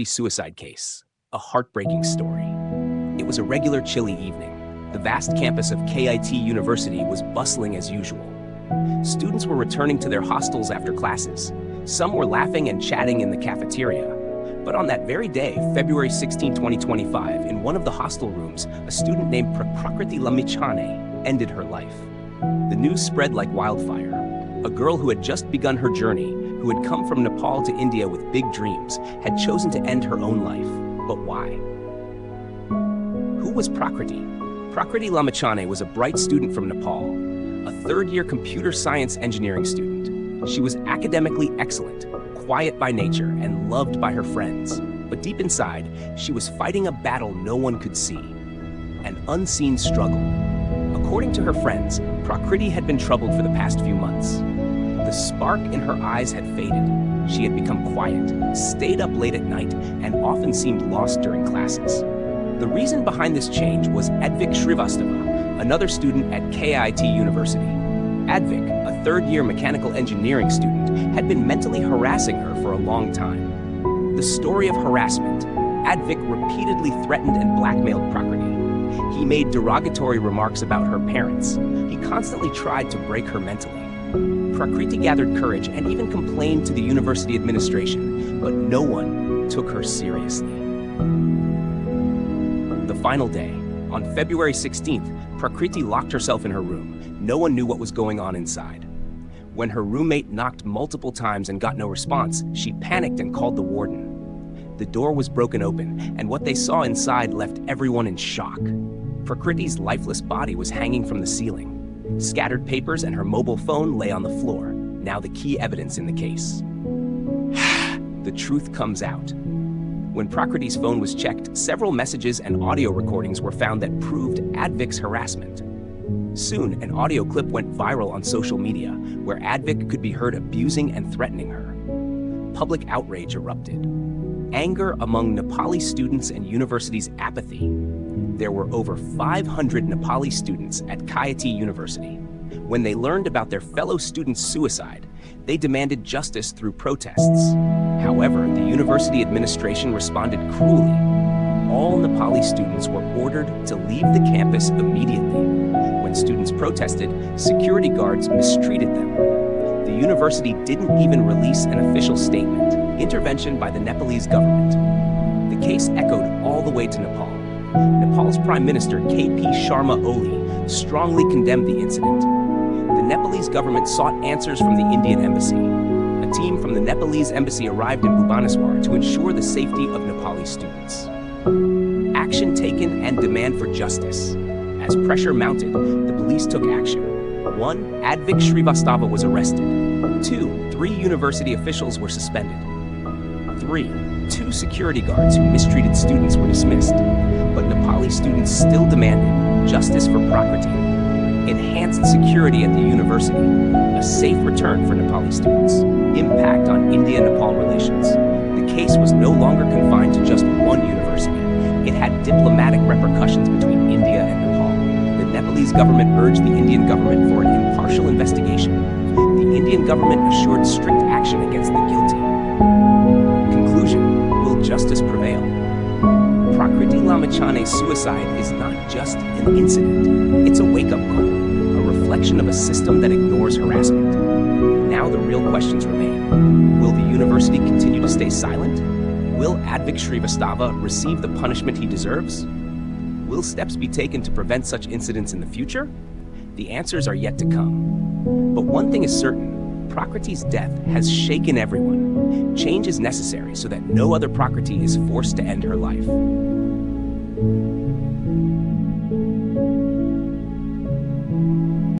suicide case, a heartbreaking story. It was a regular chilly evening. The vast campus of KIIT University was bustling as usual. Students were returning to their hostels after classes. Some were laughing and chatting in the cafeteria. But on that very day, February 16, 2025, in one of the hostel rooms, a student named Prakriti Lamichhane ended her life. The news spread like wildfire. A girl who had just begun her journey, who had come from Nepal to India with big dreams, had chosen to end her own life. But why? Who was Prakriti? Prakriti Lamichhane was a bright student from Nepal, a third-year computer science engineering student. She was academically excellent, quiet by nature, and loved by her friends. But deep inside, she was fighting a battle no one could see, an unseen struggle. According to her friends, Prakriti had been troubled for the past few months. The spark in her eyes had faded. She had become quiet, stayed up late at night, and often seemed lost during classes. The reason behind this change was Advik Srivastava, another student at KIIT University. Advik, a third-year mechanical engineering student, had been mentally harassing her for a long time. The story of harassment: Advik repeatedly threatened and blackmailed Prakriti. He made derogatory remarks about her parents. He constantly tried to break her mentally. Prakriti gathered courage and even complained to the university administration, but no one took her seriously. The final day, on February 16th, Prakriti locked herself in her room. No one knew what was going on inside. When her roommate knocked multiple times and got no response, she panicked and called the warden. The door was broken open, and what they saw inside left everyone in shock. Prakriti's lifeless body was hanging from the ceiling. Scattered papers and her mobile phone lay on the floor, now the key evidence in the case. The truth comes out. When Prakriti's phone was checked, several messages and audio recordings were found that proved Advik's harassment. Soon, an audio clip went viral on social media, where Advik could be heard abusing and threatening her. Public outrage erupted. Anger among Nepali students and university's apathy. There were over 500 Nepali students at KIIT University. When they learned about their fellow students' suicide, they demanded justice through protests. However, the university administration responded cruelly. All Nepali students were ordered to leave the campus immediately. When students protested, security guards mistreated them. The university didn't even release an official statement. Intervention by the Nepalese government. The case echoed all the way to Nepal. Nepal's Prime Minister KP Sharma Oli strongly condemned the incident. The Nepalese government sought answers from the Indian embassy. A team from the Nepalese embassy arrived in Bhubaneswar to ensure the safety of Nepali students. Action taken and demand for justice. As pressure mounted, the police took action. 1. Advik Srivastava was arrested. 2. 3 university officials were suspended. 3. 2 security guards who mistreated students were dismissed. But Nepali students still demanded justice for Prakriti, enhanced security at the university, a safe return for Nepali students, impact on India-Nepal relations. The case was no longer confined to just one university. It had diplomatic repercussions between India and Nepal. The Nepalese government urged the Indian government for an impartial investigation. The Indian government assured strict action against the guilty. Conclusion: will justice prevail? Prakriti Lamichhane's suicide is not just an incident. It's a wake-up call, a reflection of a system that ignores harassment. Now the real questions remain. Will the university continue to stay silent? Will Advik Srivastava receive the punishment he deserves? Will steps be taken to prevent such incidents in the future? The answers are yet to come. But one thing is certain: Prakriti's death has shaken everyone. Change is necessary so that no other Prakriti is forced to end her life.